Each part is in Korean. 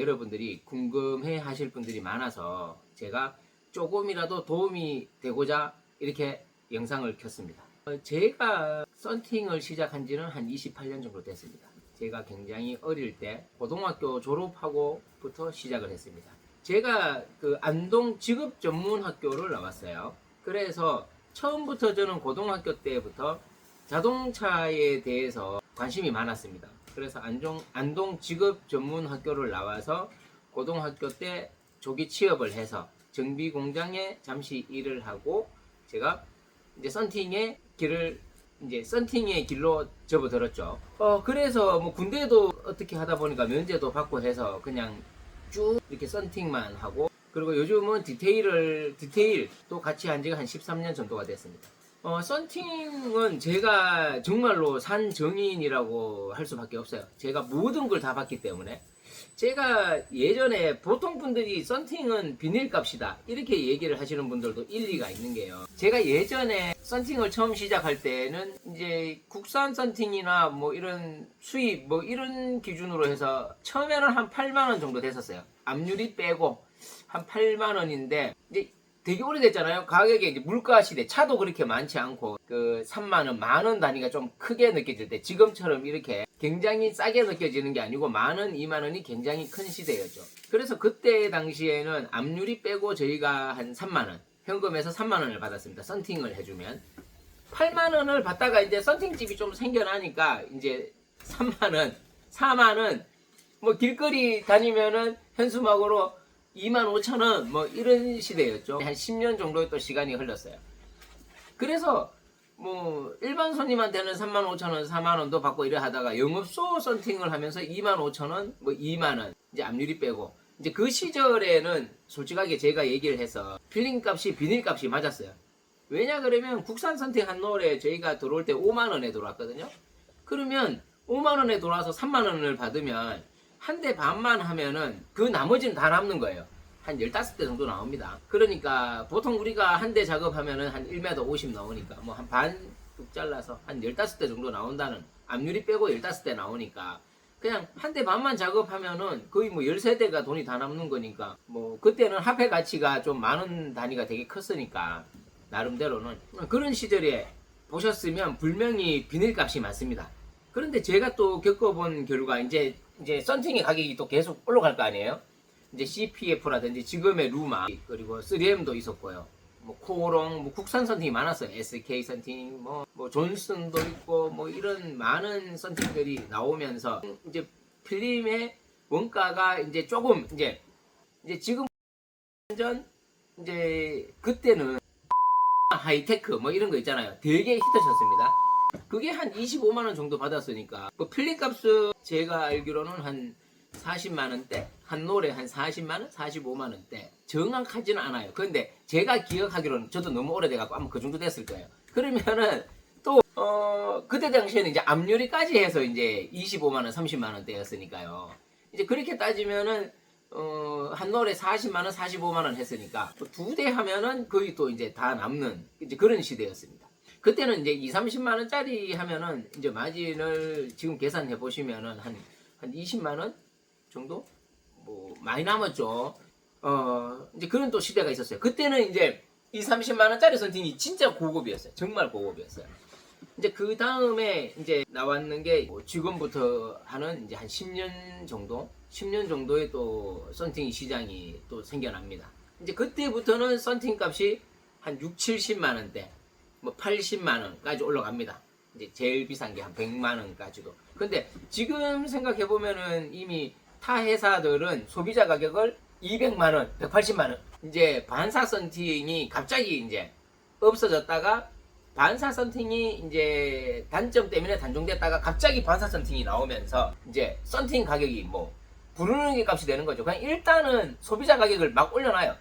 여러분들이 궁금해 하실 분들이 많아서 제가 조금이라도 도움이 되고자 이렇게 영상을 켰습니다. 제가 썬팅을 시작한 지는 한 28년 정도 됐습니다. 제가 굉장히 어릴 때 고등학교 졸업하고부터 시작을 했습니다. 제가 그 안동 직업전문학교를 나왔어요. 그래서 처음부터 저는 고등학교 때부터 자동차에 대해서 관심이 많았습니다. 그래서 안동 직업전문학교를 나와서 고등학교 때 조기 취업을 해서 정비 공장에 잠시 일을 하고 제가 이제 썬팅의 길로 접어들었죠. 그래서 뭐 군대도 어떻게 하다 보니까 면제도 받고 해서 그냥 쭉 이렇게 썬팅만 하고, 그리고 요즘은 디테일도 같이 한 지가 한 13년 정도가 됐습니다. 썬팅은 제가 정말로 산정인이라고 할 수밖에 없어요. 제가 모든 걸 다 봤기 때문에. 제가 예전에 보통 분들이 썬팅은 비닐값이다 이렇게 얘기를 하시는 분들도 일리가 있는 게요. 제가 예전에 썬팅을 처음 시작할 때는 이제 국산 썬팅이나 뭐 이런 수입 뭐 이런 기준으로 해서 처음에는 한 8만원 정도 됐었어요. 압유리 빼고 한 8만원인데 이제 되게 오래됐잖아요. 가격이 이제 물가 시대, 차도 그렇게 많지 않고 그 3만원, 만원 단위가 좀 크게 느껴질 때 지금처럼 이렇게 굉장히 싸게 느껴지는 게 아니고 만원, 2만원이 굉장히 큰 시대였죠. 그래서 그때 당시에는 압유리 빼고 저희가 한 3만원, 현금에서 3만원을 받았습니다. 썬팅을 해주면. 8만원을 받다가 이제 썬팅집이 좀 생겨나니까 이제 3만원, 4만원, 뭐 길거리 다니면은 현수막으로 25,000원 뭐 이런 시대였죠. 한 10년 정도의 또 시간이 흘렀어요. 그래서 뭐 일반 손님한테는 35,000원, 4만원도 받고 이래 하다가 영업소 썬팅을 하면서 25,000원, 뭐 2만원 이제 압유리 빼고, 이제 그 시절에는 솔직하게 제가 얘기를 해서 필링값이 비닐값이 맞았어요. 왜냐 그러면 국산 썬팅 한 롤에 저희가 들어올 때 5만원에 들어왔거든요. 그러면 5만원에 들어와서 3만원을 받으면 한 대 반만 하면은 그 나머지는 다 남는 거예요. 한 15대 정도 나옵니다. 그러니까 보통 우리가 한 대 작업하면은 한 1m 50 나오니까 뭐 한 반 뚝 잘라서 한 15대 정도 나온다는, 압유리 빼고 15대 나오니까 그냥 한 대 반만 작업하면은 거의 뭐 13대가 돈이 다 남는 거니까, 뭐 그때는 화폐 가치가 좀 많은 단위가 되게 컸으니까 나름대로는 그런 시절에 보셨으면 분명히 비닐값이 많습니다. 그런데 제가 또 겪어본 결과 이제 썬팅의 가격이 또 계속 올라갈 거 아니에요? 이제 CPF라든지 지금의 루마, 그리고 3M도 있었고요. 뭐 코오롱, 뭐 국산 썬팅이 많았어요. SK 썬팅, 뭐 존슨도 있고 뭐 이런 많은 썬팅들이 나오면서 이제 필름의 원가가 이제 조금 이제 지금 완전 이제 그때는 하이테크 뭐 이런 거 있잖아요. 되게 히트쳤습니다. 그게 한 25만원 정도 받았으니까 뭐 필름값은 제가 알기로는 한 40만원대, 한 롤에 한 40만원, 45만원대, 정확하지는 않아요. 그런데 제가 기억하기로는, 저도 너무 오래돼갖고 아마 그 정도 됐을 거예요. 그러면은 또 그때 당시에는 이제 압유리까지 해서 이제 25만원, 30만원대였으니까요. 이제 그렇게 따지면은 한 롤에 40만원, 45만원 했으니까 두 대 하면은 거의 또 이제 다 남는 이제 그런 시대였습니다. 그때는 이제 2, 30만원짜리 하면은 이제 마진을 지금 계산해 보시면은 한 20만원 정도? 뭐 많이 남았죠. 이제 그런 또 시대가 있었어요. 그때는 이제 2, 30만원짜리 썬팅이 진짜 고급이었어요. 정말 고급이었어요. 이제 그 다음에 이제 나왔는 게 지금부터 하는 이제 한 10년 정도의 또 썬팅 시장이 또 생겨납니다. 이제 그때부터는 썬팅 값이 한 6, 70만원대, 뭐 80만원까지 올라갑니다. 이제 제일 비싼 게 한 100만원까지도. 근데 지금 생각해보면은 이미 타 회사들은 소비자 가격을 200만원, 180만원, 이제 반사 썬팅이 갑자기 이제 없어졌다가 반사 썬팅이 이제 단점 때문에 단종됐다가 갑자기 반사 썬팅이 나오면서 이제 썬팅 가격이 뭐 부르는 게 값이 되는 거죠. 그냥 일단은 소비자 가격을 막 올려놔요.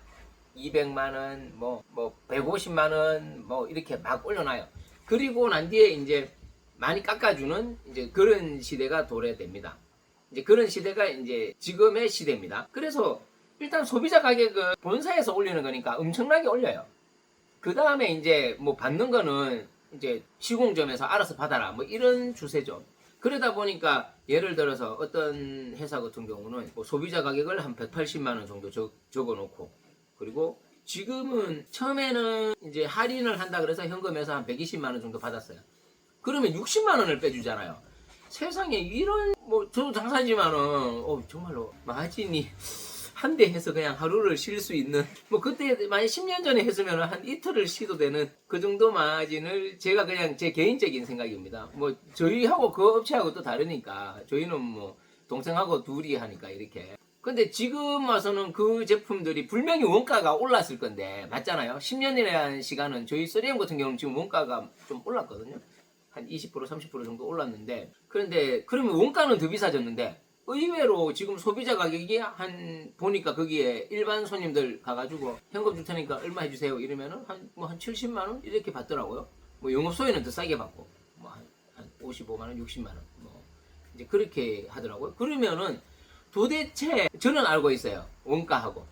200만원, 뭐 150만원, 뭐 이렇게 막 올려놔요. 그리고 난 뒤에 이제 많이 깎아주는 이제 그런 시대가 도래됩니다. 이제 그런 시대가 이제 지금의 시대입니다. 그래서 일단 소비자 가격은 본사에서 올리는 거니까 엄청나게 올려요. 그 다음에 이제 뭐 받는 거는 이제 시공점에서 알아서 받아라 뭐 이런 추세죠. 그러다 보니까 예를 들어서 어떤 회사 같은 경우는 뭐 소비자 가격을 한 180만 원 정도 적어놓고, 그리고 지금은 처음에는 이제 할인을 한다 그래서 현금에서 한 120만 원 정도 받았어요. 그러면 60만 원을 빼주잖아요. 세상에 이런, 뭐 저도 장사지만은 정말로 마진이 한 대 해서 그냥 하루를 쉴 수 있는, 뭐 그때 만약 10년 전에 했으면 한 이틀을 쉬도 되는 그 정도 마진을, 제가 그냥 제 개인적인 생각입니다. 뭐 저희하고 그 업체하고 또 다르니까, 저희는 뭐 동생하고 둘이 하니까 이렇게. 근데 지금 와서는 그 제품들이 분명히 원가가 올랐을 건데, 맞잖아요. 10년이라는 시간은 저희 3M 같은 경우는 지금 원가가 좀 올랐거든요. 한 20% 30% 정도 올랐는데, 그런데 그러면 원가는 더 비싸졌는데 의외로 지금 소비자 가격이 한, 보니까 거기에 일반 손님들 가가지고 현금 줄 테니까 얼마 해주세요 이러면은 한 70만 원 이렇게 받더라고요. 뭐 영업소에는 더 싸게 받고, 뭐 한 55만 원 60만 원 뭐 이제 그렇게 하더라고요. 그러면은 도대체 저는 알고 있어요, 원가하고.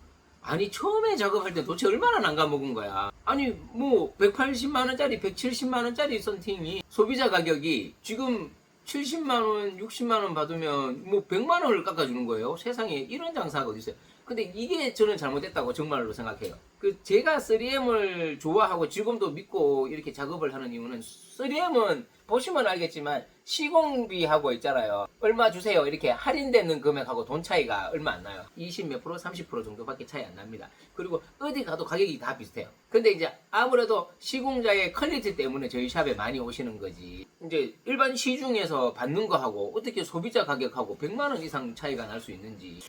아니 처음에 작업할 때 도대체 얼마나 난감먹은 거야. 아니 뭐 180만원짜리 170만원짜리 썬팅이 소비자 가격이 지금 70만원 60만원 받으면 뭐 100만원을 깎아주는 거예요. 세상에 이런 장사가 어디 있어요. 근데 이게 저는 잘못됐다고 정말로 생각해요. 그 제가 3M을 좋아하고 지금도 믿고 이렇게 작업을 하는 이유는, 3M은 보시면 알겠지만 시공비하고 있잖아요. 얼마 주세요 이렇게 할인되는 금액하고 돈 차이가 얼마 안 나요. 20 몇 프로 30% 정도밖에 차이 안 납니다. 그리고 어디 가도 가격이 다 비슷해요. 근데 이제 아무래도 시공자의 퀄리티 때문에 저희 샵에 많이 오시는 거지, 이제 일반 시중에서 받는 거하고 어떻게 소비자 가격하고 100만원 이상 차이가 날 수 있는지,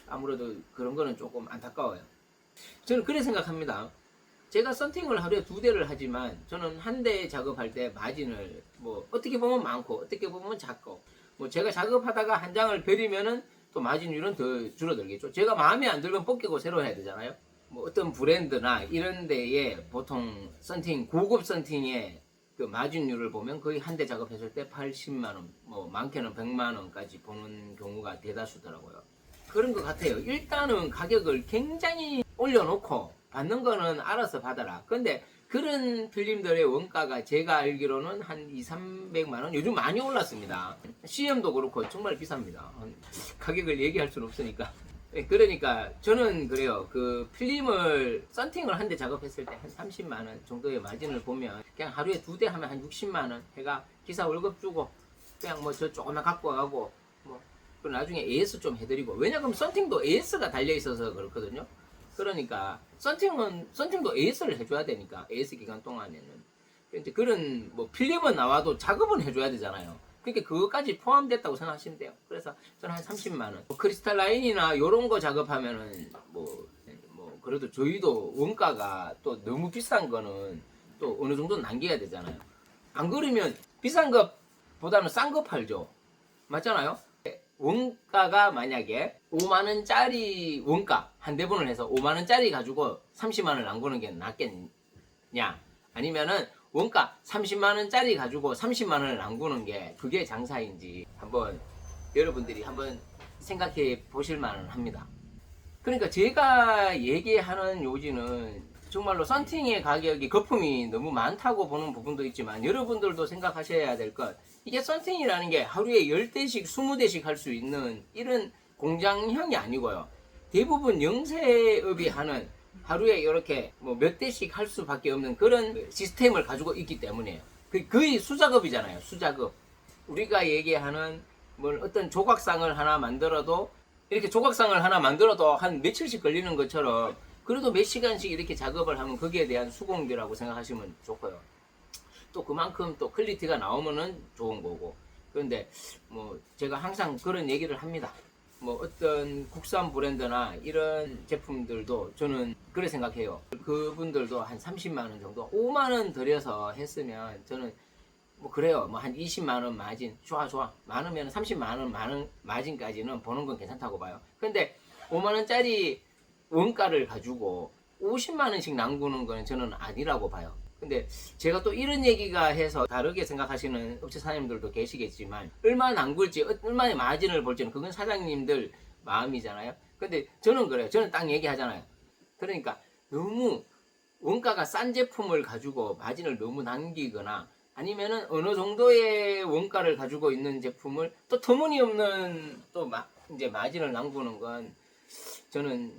아무래도 그런 거는 조금 안타까워요. 저는 그래 생각합니다. 제가 썬팅을 하루에 2대를 하지만 저는 한 대 작업할 때 마진을 뭐 어떻게 보면 많고 어떻게 보면 작고, 뭐 제가 작업하다가 한 장을 버리면은 또 마진율은 더 줄어들겠죠. 제가 마음에 안 들면 벗기고 새로 해야 되잖아요. 뭐 어떤 브랜드나 이런 데에 보통 썬팅, 고급 썬팅의 그 마진율을 보면 거의 한 대 작업했을 때 80만 원, 뭐 많게는 100만 원까지 보는 경우가 대다수더라고요. 그런 것 같아요. 일단은 가격을 굉장히 올려놓고 받는 거는 알아서 받아라. 근데 그런 필름들의 원가가 제가 알기로는 한 2, 300만 원? 요즘 많이 올랐습니다. CM도 그렇고 정말 비쌉니다. 가격을 얘기할 수는 없으니까. 그러니까 저는 그래요. 그 필름을 썬팅을 한 대 작업했을 때 한 30만 원 정도의 마진을 보면 그냥 하루에 2대 하면 한 60만 원 해가 기사 월급 주고 그냥 뭐 저 조금만 갖고 가고, 뭐 나중에 AS 좀 해드리고. 왜냐면 썬팅도 AS가 달려있어서 그렇거든요. 그러니까 썬팅도 AS를 해줘야 되니까, AS 기간 동안에는 이제 그런 뭐 필름은 나와도 작업은 해줘야 되잖아요. 그러니까 그것까지 포함됐다고 생각하시면 돼요. 그래서 저는 한 30만 원. 뭐 크리스탈 라인이나 요런 거 작업하면은 뭐 그래도 저희도 원가가 또 너무 비싼 거는 또 어느 정도 남겨야 되잖아요. 안 그러면 비싼 것보다는 싼 거 팔죠. 맞잖아요. 원가가 만약에 5만원짜리 원가 한 대분을 해서 5만원짜리 가지고 30만원을 남구는 게 낫겠냐, 아니면은 원가 30만원짜리 가지고 30만원을 남구는 게 그게 장사인지 한번 여러분들이 한번 생각해 보실 만은 합니다. 그러니까 제가 얘기하는 요지는 정말로 썬팅의 가격이 거품이 너무 많다고 보는 부분도 있지만, 여러분들도 생각하셔야 될 것, 이게 썬팅이라는 게 하루에 10대씩 20대씩 할 수 있는 이런 공장형이 아니고요. 대부분 영세업이 하는 하루에 이렇게 뭐 몇 대씩 할 수밖에 없는 그런 시스템을 가지고 있기 때문이에요. 거의 수작업이잖아요. 수작업. 우리가 얘기하는 뭐 어떤 조각상을 하나 만들어도, 이렇게 조각상을 하나 만들어도 한 며칠씩 걸리는 것처럼 그래도 몇 시간씩 이렇게 작업을 하면 거기에 대한 수공비라고 생각하시면 좋고요. 또 그만큼 또 퀄리티가 나오면은 좋은 거고. 그런데 뭐 제가 항상 그런 얘기를 합니다. 뭐 어떤 국산 브랜드나 이런 제품들도 저는 그래 생각해요. 그분들도 한 30만 원 정도, 5만 원 들여서 했으면 저는 뭐 그래요. 뭐 한 20만 원 마진 좋아. 많으면 30만 원 마진까지는 보는 건 괜찮다고 봐요. 근데 5만 원짜리 원가를 가지고 50만 원씩 남구는 건 저는 아니라고 봐요. 근데 제가 또 이런 얘기가 해서 다르게 생각하시는 업체 사장님들도 계시겠지만, 얼마 남굴지 얼마의 마진을 볼지는 그건 사장님들 마음이잖아요. 근데 저는 그래요. 저는 딱 얘기하잖아요. 그러니까 너무 원가가 싼 제품을 가지고 마진을 너무 남기거나 아니면은 어느 정도의 원가를 가지고 있는 제품을 또 터무니없는 또 이제 마진을 남기는 건 저는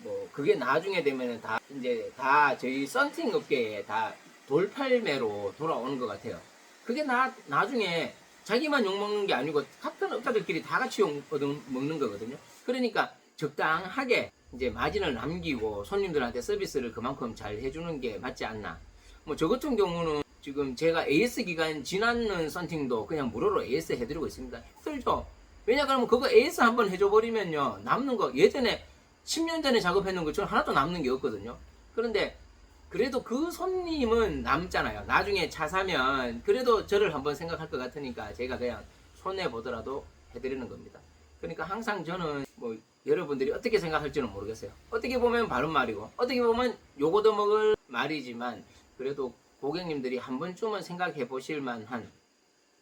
뭐 그게 나중에 되면은 다 이제 다 저희 썬팅 업계에 다 돌팔매로 돌아오는 것 같아요. 그게 나중에 자기만 욕먹는 게 아니고 같은 업자들끼리 다 같이 욕먹는 거거든요. 그러니까 적당하게 이제 마진을 남기고 손님들한테 서비스를 그만큼 잘 해주는 게 맞지 않나. 뭐 저 같은 경우는 지금 제가 AS 기간 지나는 썬팅도 그냥 무료로 AS 해드리고 있습니다. 힘들죠? 왜냐 그러면 그거 AS 한번 해줘버리면요 남는 거 예전에 10년 전에 작업했는 것처럼 하나도 남는 게 없거든요. 그런데 그래도 그 손님은 남잖아요. 나중에 차 사면 그래도 저를 한번 생각할 것 같으니까 제가 그냥 손해보더라도 해드리는 겁니다. 그러니까 항상 저는 뭐 여러분들이 어떻게 생각할지는 모르겠어요. 어떻게 보면 바른 말이고 어떻게 보면 요거도 먹을 말이지만 그래도 고객님들이 한 번쯤은 생각해 보실 만한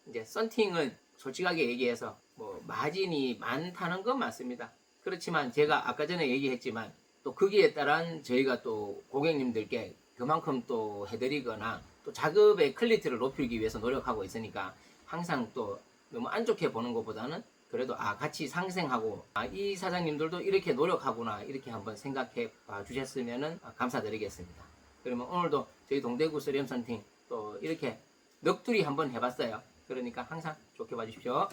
이제 썬팅은 솔직하게 얘기해서 뭐 마진이 많다는 건 맞습니다. 그렇지만 제가 아까 전에 얘기했지만 또 거기에 따른 저희가 또 고객님들께 그만큼 또 해드리거나 또 작업의 퀄리티를 높이기 위해서 노력하고 있으니까 항상 또 너무 안 좋게 보는 것보다는 그래도 같이 상생하고 이 사장님들도 이렇게 노력하구나 이렇게 한번 생각해 봐 주셨으면 감사드리겠습니다. 그러면 오늘도 저희 동대구 쓰리엠 썬팅 또 이렇게 넋두리 한번 해봤어요. 그러니까 항상 좋게 봐주십시오.